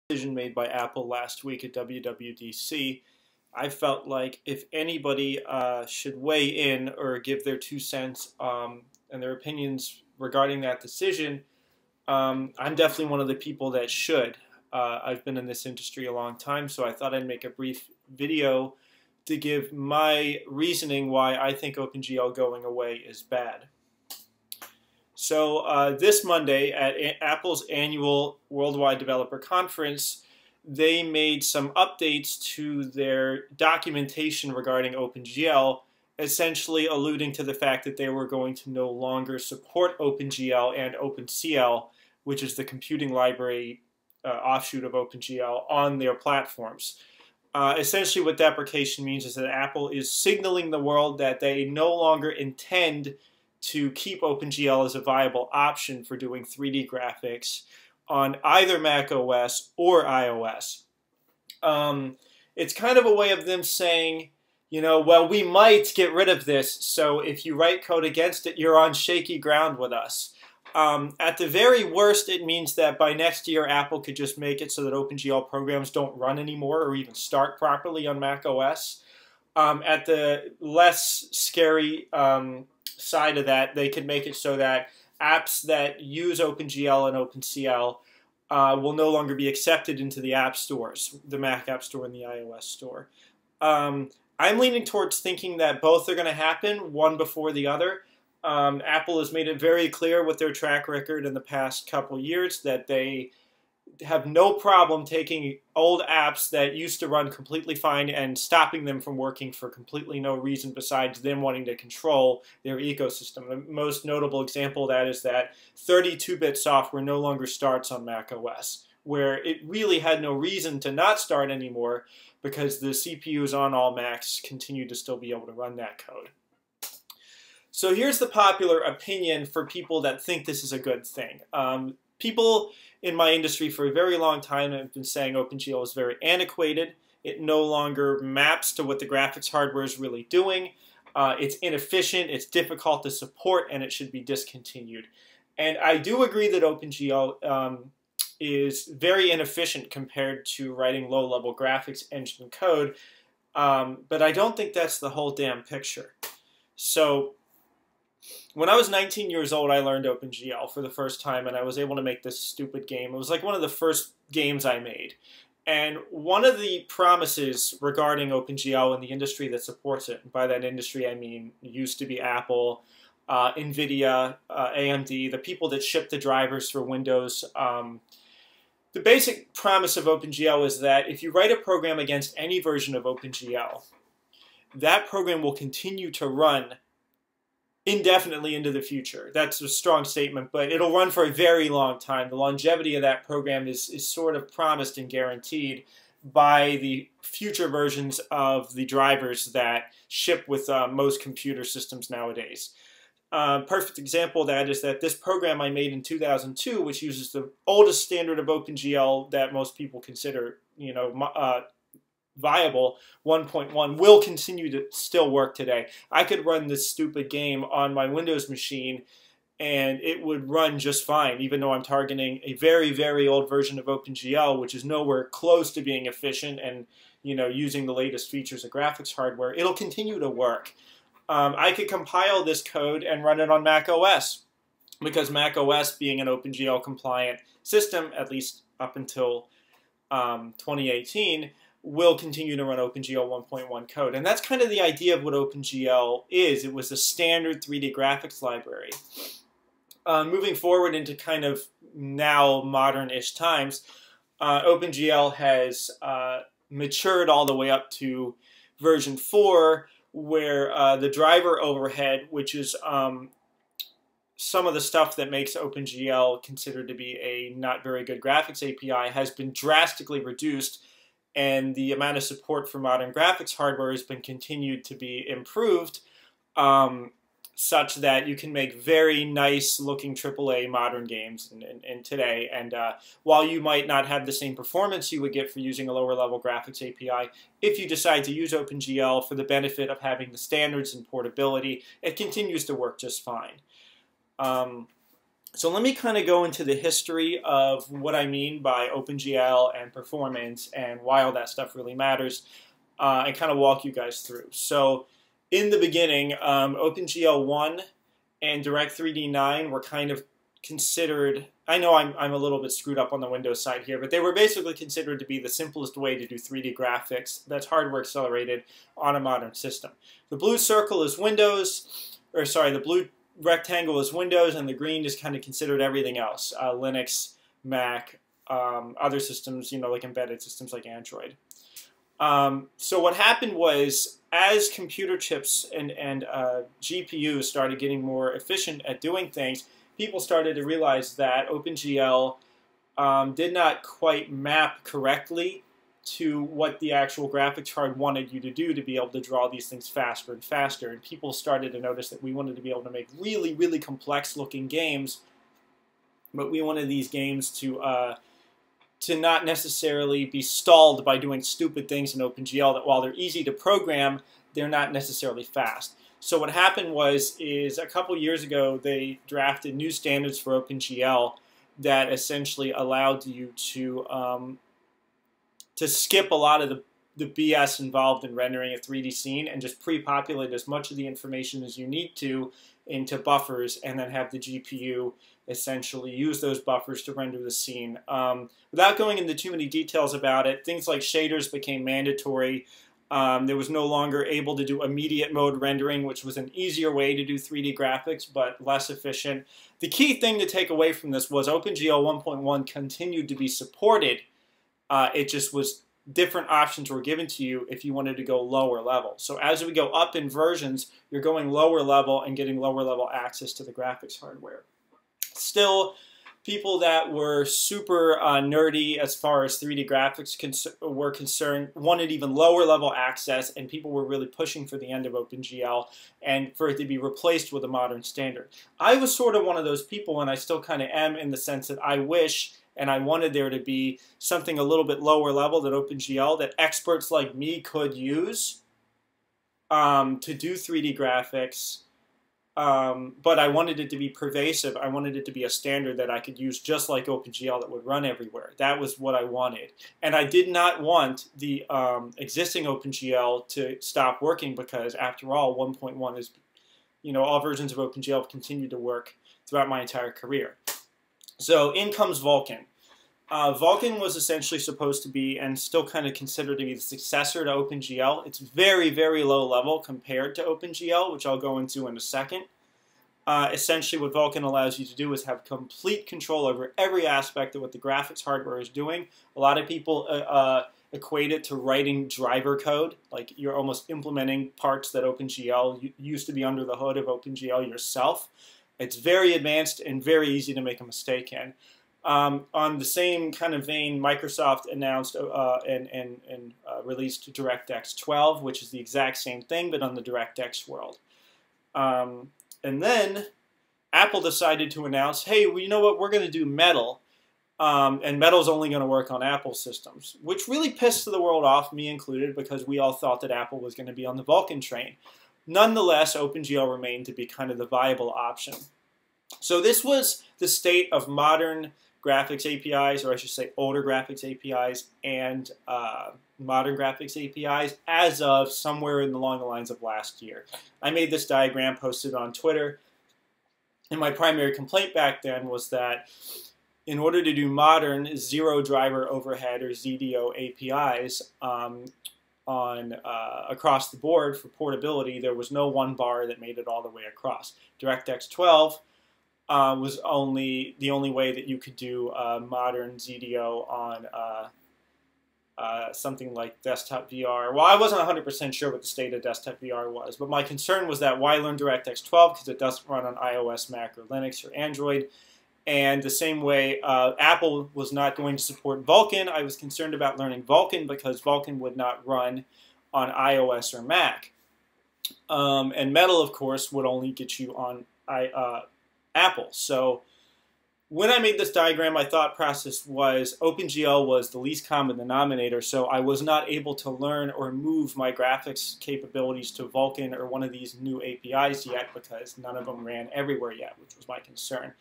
Decision made by Apple last week at WWDC. I felt like if anybody should weigh in or give their 2 cents and their opinions regarding that decision, I'm definitely one of the people that should. I've been in this industry a long time, so I thought I'd make a brief video to give my reasoning why I think OpenGL going away is bad. So this Monday at Apple's annual Worldwide Developer Conference, they made some updates to their documentation regarding OpenGL, essentially alluding to the fact that they were going to no longer support OpenGL and OpenCL, which is the computing library offshoot of OpenGL, on their platforms. Essentially what deprecation means is that Apple is signaling the world that they no longer intend to keep OpenGL as a viable option for doing 3D graphics on either Mac OS or iOS. It's kind of a way of them saying, you know, well, we might get rid of this, so if you write code against it, you're on shaky ground with us. At the very worst, it means that by next year, Apple could just make it so that OpenGL programs don't run anymore or even start properly on Mac OS. At the less scary side of that, they could make it so that apps that use OpenGL and OpenCL will no longer be accepted into the app stores, the Mac App Store and the iOS Store. I'm leaning towards thinking that both are going to happen, one before the other. Apple has made it very clear with their track record in the past couple years that they have no problem taking old apps that used to run completely fine and stopping them from working for completely no reason besides them wanting to control their ecosystem. The most notable example of that is that 32-bit software no longer starts on Mac OS, where it really had no reason to not start anymore because the CPUs on all Macs continue to still be able to run that code. So here's the popular opinion for people that think this is a good thing. People in my industry for a very long time have been saying OpenGL is very antiquated. It no longer maps to what the graphics hardware is really doing. It's inefficient, it's difficult to support, and it should be discontinued. And I do agree that OpenGL is very inefficient compared to writing low-level graphics engine code, but I don't think that's the whole damn picture. So when I was 19 years old, I learned OpenGL for the first time, and I was able to make this stupid game. It was like one of the first games I made. And one of the promises regarding OpenGL in the industry that supports it, and by that industry I mean used to be Apple, NVIDIA, AMD, the people that ship the drivers for Windows. The basic promise of OpenGL is that if you write a program against any version of OpenGL, that program will continue to run indefinitely into the future. That's a strong statement, but it'll run for a very long time. The longevity of that program is sort of promised and guaranteed by the future versions of the drivers that ship with most computer systems nowadays. Perfect example of that is that this program I made in 2002, which uses the oldest standard of OpenGL that most people consider, you know, viable, 1.1, will continue to still work today. I could run this stupid game on my Windows machine and it would run just fine, even though I'm targeting a very, very old version of OpenGL, which is nowhere close to being efficient and, you know, using the latest features of graphics hardware. It'll continue to work. I could compile this code and run it on Mac OS, because Mac OS, being an OpenGL compliant system, at least up until 2018, will continue to run OpenGL 1.1 code. And that's kind of the idea of what OpenGL is. It was a standard 3D graphics library. Moving forward into kind of now modern-ish times, OpenGL has matured all the way up to version 4, where the driver overhead, which is some of the stuff that makes OpenGL considered to be a not very good graphics API, has been drastically reduced, and the amount of support for modern graphics hardware has been continued to be improved, such that you can make very nice looking AAA modern games in today. And while you might not have the same performance you would get for using a lower level graphics API, if you decide to use OpenGL for the benefit of having the standards and portability, it continues to work just fine. So let me kind of go into the history of what I mean by OpenGL and performance and why all that stuff really matters, and kind of walk you guys through. So in the beginning, OpenGL 1 and Direct3D 9 were kind of considered, I know I'm a little bit screwed up on the Windows side here, but they were basically considered to be the simplest way to do 3D graphics that's hardware accelerated on a modern system. The blue circle is Windows, or sorry, the blue rectangle is Windows, and the green is kind of considered everything else, Linux, Mac, other systems, you know, like embedded systems like Android. So what happened was, as computer chips and GPUs started getting more efficient at doing things, people started to realize that OpenGL did not quite map correctly to what the actual graphics card wanted you to do to be able to draw these things faster and faster. And people started to notice that we wanted to be able to make really, really complex looking games, but we wanted these games to not necessarily be stalled by doing stupid things in OpenGL, that while they're easy to program, they're not necessarily fast. So what happened is a couple years ago, they drafted new standards for OpenGL that essentially allowed you to skip a lot of the BS involved in rendering a 3D scene and just pre-populate as much of the information as you need to into buffers, and then have the GPU essentially use those buffers to render the scene. Without going into too many details about it, things like shaders became mandatory. There was no longer able to do immediate mode rendering, which was an easier way to do 3D graphics, but less efficient. The key thing to take away from this was OpenGL 1.1 continued to be supported. It just was different options were given to you if you wanted to go lower level. So as we go up in versions, you're going lower level and getting lower level access to the graphics hardware. Still, people that were super nerdy as far as 3D graphics were concerned wanted even lower level access, and people were really pushing for the end of OpenGL and for it to be replaced with a modern standard. I was sort of one of those people, and I still kind of am, in the sense that I wish and I wanted there to be something a little bit lower level than OpenGL that experts like me could use to do 3D graphics. But I wanted it to be pervasive. I wanted it to be a standard that I could use just like OpenGL that would run everywhere. That was what I wanted. And I did not want the existing OpenGL to stop working, because after all, 1.1 is, you know, all versions of OpenGL have continued to work throughout my entire career. So in comes Vulcan. Vulcan was essentially supposed to be, and still kind of considered to be, the successor to OpenGL. It's very, very low level compared to OpenGL, which I'll go into in a second. Essentially what Vulcan allows you to do is have complete control over every aspect of what the graphics hardware is doing. A lot of people equate it to writing driver code, like you're almost implementing parts that OpenGL used to be under the hood of OpenGL yourself. It's very advanced and very easy to make a mistake in. On the same kind of vein, Microsoft announced and released Directx 12, which is the exact same thing, but on the Directx world. And then Apple decided to announce, hey, well, you know what, we're going to do Metal, and Metal's only going to work on Apple systems, which really pissed the world off, me included, because we all thought that Apple was going to be on the Vulcan train. Nonetheless, OpenGL remained to be kind of the viable option. So this was the state of modern graphics APIs, or I should say older graphics APIs, and modern graphics APIs as of somewhere along the lines of last year. I made this diagram, posted on Twitter, and my primary complaint back then was that in order to do modern zero driver overhead, or ZDO APIs, across the board for portability, there was no one bar that made it all the way across. DirectX 12 was the only way that you could do modern ZDO on something like desktop VR. Well, I wasn't 100% sure what the state of desktop VR was, but my concern was that why learn DirectX 12, because it doesn't run on iOS, Mac, or Linux, or Android. And the same way Apple was not going to support Vulcan, I was concerned about learning Vulcan because Vulcan would not run on iOS or Mac. And Metal, of course, would only get you on Apple. So when I made this diagram, my thought process was OpenGL was the least common denominator, so I was not able to learn or move my graphics capabilities to Vulcan or one of these new APIs yet, because none of them ran everywhere yet, which was my concern.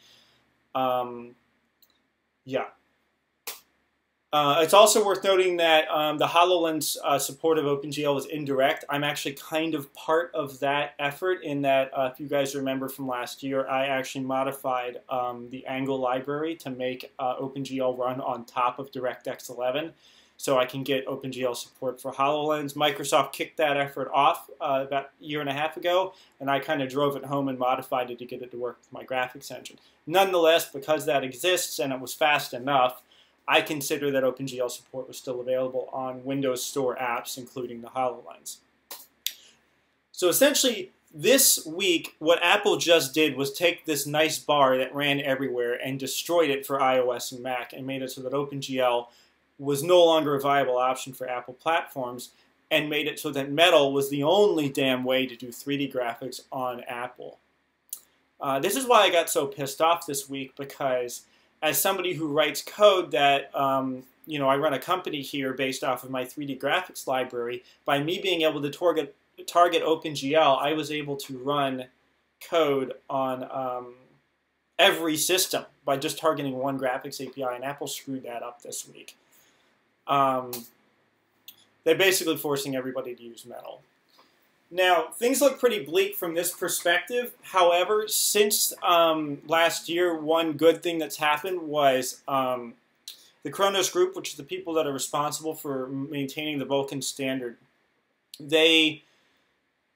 Yeah. It's also worth noting that the HoloLens support of OpenGL was indirect. I'm actually kind of part of that effort in that, if you guys remember from last year, I actually modified the Angle library to make OpenGL run on top of DirectX 11, so I can get OpenGL support for HoloLens. Microsoft kicked that effort off about a year and a half ago, and I kind of drove it home and modified it to get it to work with my graphics engine. Nonetheless, because that exists and it was fast enough, I consider that OpenGL support was still available on Windows Store apps, including the HoloLens. So essentially, this week, what Apple just did was take this nice bar that ran everywhere and destroyed it for iOS and Mac and made it so that OpenGL was no longer a viable option for Apple platforms and made it so that Metal was the only damn way to do 3D graphics on Apple. This is why I got so pissed off this week, because as somebody who writes code that, you know, I run a company here based off of my 3D graphics library, by me being able to target OpenGL, I was able to run code on every system by just targeting one graphics API, and Apple screwed that up this week. They're basically forcing everybody to use Metal. Now, things look pretty bleak from this perspective. However, since last year, one good thing that's happened was the Kronos Group, which is the people that are responsible for maintaining the Vulcan standard, they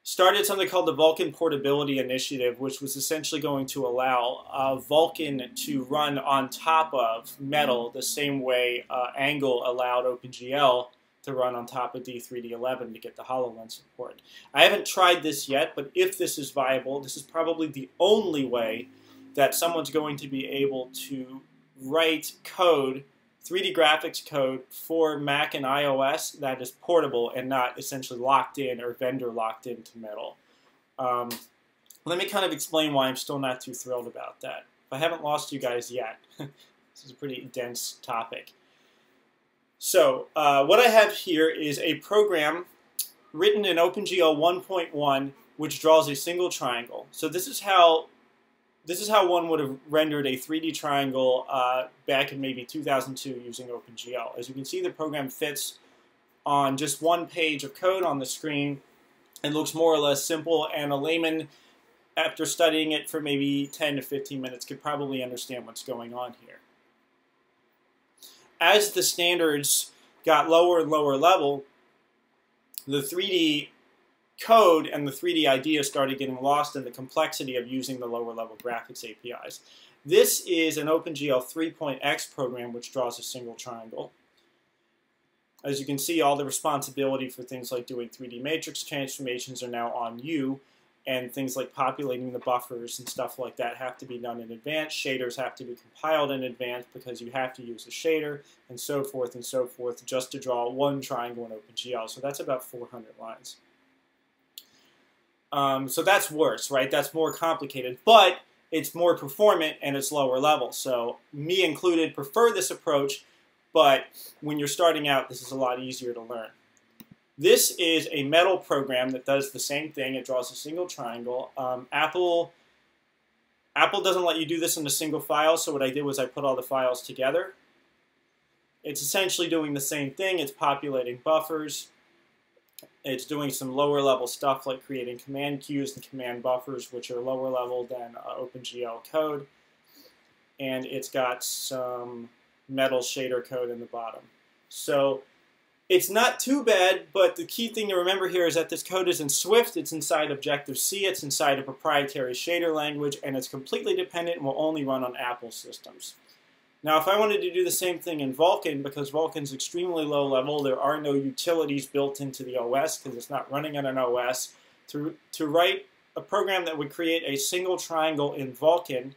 started something called the Vulcan Portability Initiative, which was essentially going to allow Vulcan to run on top of Metal the same way Angle allowed OpenGL to run on top of D3D11 to get the HoloLens support. I haven't tried this yet, but if this is viable, this is probably the only way that someone's going to be able to write code, 3D graphics code for Mac and iOS that is portable and not essentially locked in or vendor locked into Metal. Let me kind of explain why I'm still not too thrilled about that. If I haven't lost you guys yet, this is a pretty dense topic. So what I have here is a program written in OpenGL 1.1 which draws a single triangle. So this is how one would have rendered a 3D triangle back in maybe 2002 using OpenGL. As you can see, the program fits on just one page of code on the screen and looks more or less simple, and a layman, after studying it for maybe 10 to 15 minutes, could probably understand what's going on here. As the standards got lower and lower level, the 3D code and the 3D idea started getting lost in the complexity of using the lower level graphics APIs. This is an OpenGL 3.x program which draws a single triangle. As you can see, all the responsibility for things like doing 3D matrix transformations are now on you, and things like populating the buffers and stuff like that have to be done in advance. Shaders have to be compiled in advance because you have to use a shader, and so forth, just to draw one triangle in OpenGL. So that's about 400 lines. So that's worse, right? That's more complicated, but it's more performant and it's lower level. So me included prefer this approach, but when you're starting out, this is a lot easier to learn. This is a Metal program that does the same thing. It draws a single triangle. Apple doesn't let you do this in a single file, so what I did was I put all the files together. It's essentially doing the same thing. It's populating buffers. It's doing some lower level stuff like creating command queues and command buffers, which are lower level than OpenGL code. And it's got some Metal shader code in the bottom. So it's not too bad, but the key thing to remember here is that this code is in Swift, it's inside Objective-C, it's inside a proprietary shader language, and it's completely dependent and will only run on Apple systems. Now, if I wanted to do the same thing in Vulcan, because Vulcan's extremely low level, there are no utilities built into the OS because it's not running on an OS, to write a program that would create a single triangle in Vulcan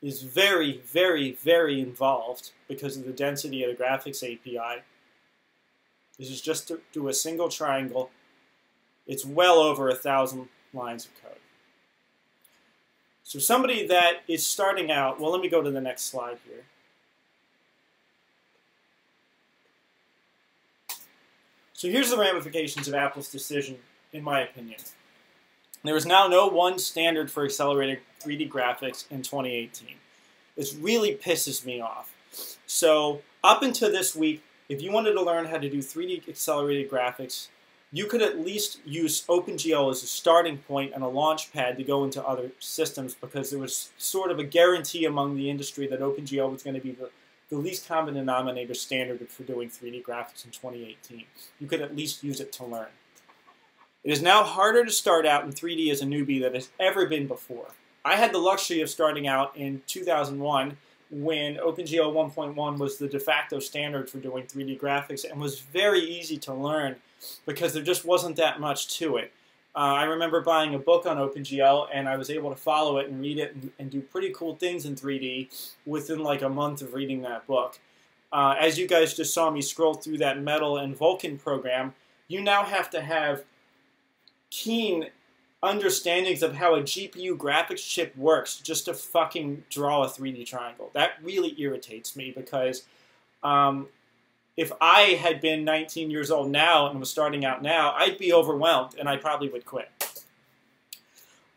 is very, very, very involved because of the density of the graphics API. This is just to do a single triangle. It's well over 1,000 lines of code. So somebody that is starting out, well, let me go to the next slide here. So here's the ramifications of Apple's decision, in my opinion. There is now no one standard for accelerated 3D graphics in 2018. This really pisses me off. So up until this week, if you wanted to learn how to do 3D accelerated graphics, you could at least use OpenGL as a starting point and a launch pad to go into other systems, because there was sort of a guarantee among the industry that OpenGL was going to be the least common denominator standard for doing 3D graphics in 2018. You could at least use it to learn. It is now harder to start out in 3D as a newbie than it has ever been before. I had the luxury of starting out in 2001 when OpenGL 1.1 was the de facto standard for doing 3D graphics and was very easy to learn because there just wasn't that much to it. I remember buying a book on OpenGL, and I was able to follow it and read it and do pretty cool things in 3D within like a month of reading that book. As you guys just saw me scroll through that Metal and Vulcan program, you now have to have keen understandings of how a GPU graphics chip works just to fucking draw a 3D triangle. That really irritates me, because if I had been 19 years old now and was starting out now, I'd be overwhelmed and I probably would quit.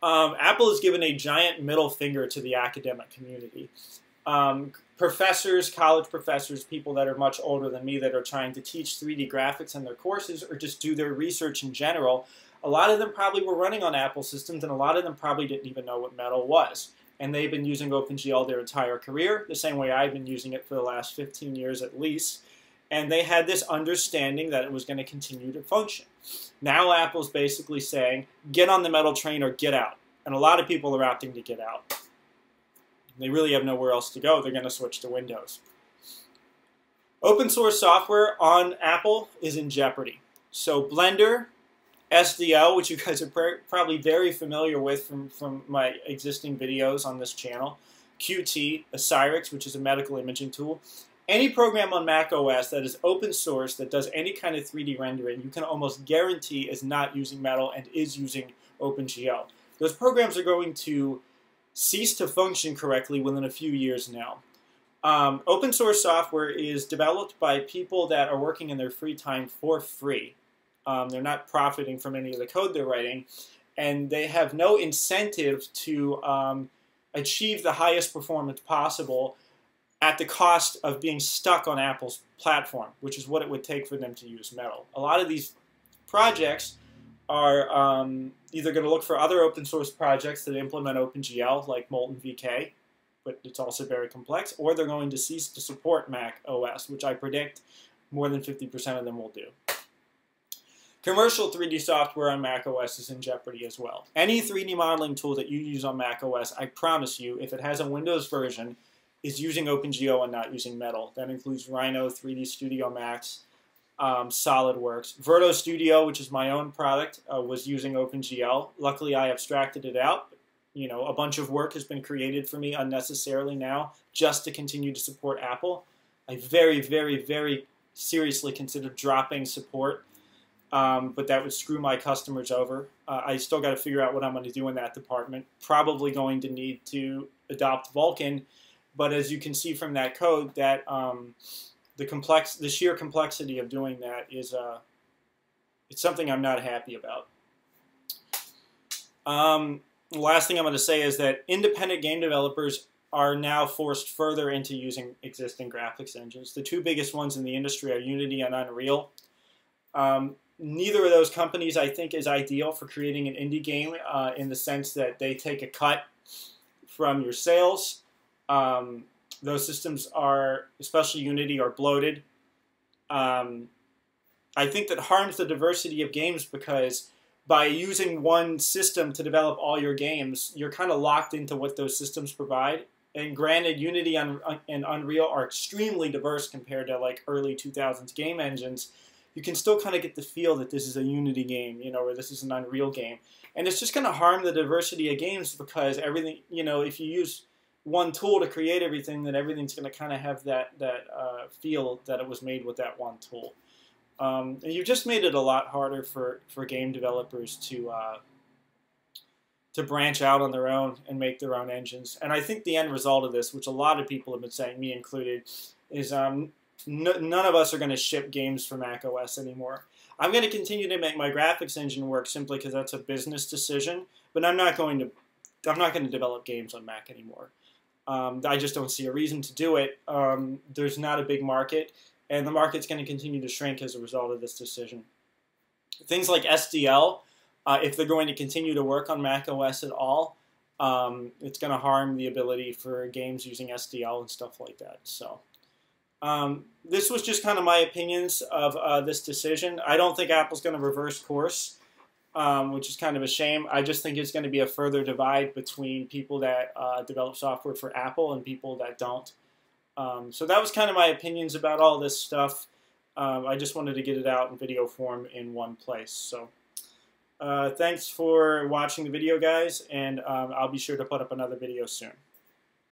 Apple has given a giant middle finger to the academic community. Professors, college professors, people that are much older than me that are trying to teach 3D graphics in their courses or just do their research in general, a lot of them probably were running on Apple systems, and a lot of them probably didn't even know what Metal was. And they've been using OpenGL their entire career, the same way I've been using it for the last 15 years at least. And they had this understanding that it was going to continue to function. Now Apple's basically saying, get on the Metal train or get out. And a lot of people are opting to get out. They really have nowhere else to go. They're going to switch to Windows. Open source software on Apple is in jeopardy. So Blender, SDL, which you guys are probably very familiar with from my existing videos on this channel, Qt, Directx, which is a medical imaging tool. Any program on Mac OS that is open source that does any kind of 3D rendering, you can almost guarantee is not using Metal and is using OpenGL. Those programs are going to cease to function correctly within a few years now. Open source software is developed by people that are working in their free time for free. They're not profiting from any of the code they're writing, and they have no incentive to achieve the highest performance possible at the cost of being stuck on Apple's platform, which is what it would take for them to use Metal. A lot of these projects are either going to look for other open source projects that implement OpenGL, like Molten VK, but it's also very complex, or they're going to cease to support Mac OS, which I predict more than 50% of them will do. Commercial 3D software on Mac OS is in jeopardy as well. Any 3D modeling tool that you use on Mac OS, I promise you, if it has a Windows version, is using OpenGL and not using Metal. That includes Rhino, 3D Studio Max, SolidWorks. Verto Studio, which is my own product, was using OpenGL. Luckily, I abstracted it out. You know, a bunch of work has been created for me unnecessarily now just to continue to support Apple. I very, very, very seriously considered dropping support, but that would screw my customers over. I still got to figure out what I'm going to do in that department. Probably going to need to adopt Vulcan, but as you can see from that code, that the sheer complexity of doing that is it's something I'm not happy about. The last thing I'm going to say is that independent game developers are now forced further into using existing graphics engines. The two biggest ones in the industry are Unity and Unreal. Neither of those companies, I think, is ideal for creating an indie game in the sense that they take a cut from your sales. Those systems are, especially Unity, are bloated. I think that harms the diversity of games, because by using one system to develop all your games, you're kind of locked into what those systems provide. And granted, Unity and Unreal are extremely diverse compared to like early 2000s game engines. You can still kind of get the feel that this is a Unity game, you know, or this is an Unreal game. And it's just going to harm the diversity of games, because everything, you know, if you use one tool to create everything, then everything's going to kind of have that feel that it was made with that one tool. And you've just made it a lot harder for game developers to branch out on their own and make their own engines. And I think the end result of this, which a lot of people have been saying, me included, is none of us are going to ship games for Mac OS anymore. I'm going to continue to make my graphics engine work simply because that's a business decision, but I'm not going to develop games on Mac anymore. I just don't see a reason to do it. There's not a big market, and the market's going to continue to shrink as a result of this decision. Things like SDL, if they're going to continue to work on Mac OS at all, it's going to harm the ability for games using SDL and stuff like that. So this was just kind of my opinions of this decision. I don't think Apple's going to reverse course, which is kind of a shame. I just think it's going to be a further divide between people that develop software for Apple and people that don't. So that was kind of my opinions about all this stuff. I just wanted to get it out in video form in one place. So thanks for watching the video, guys, and I'll be sure to put up another video soon.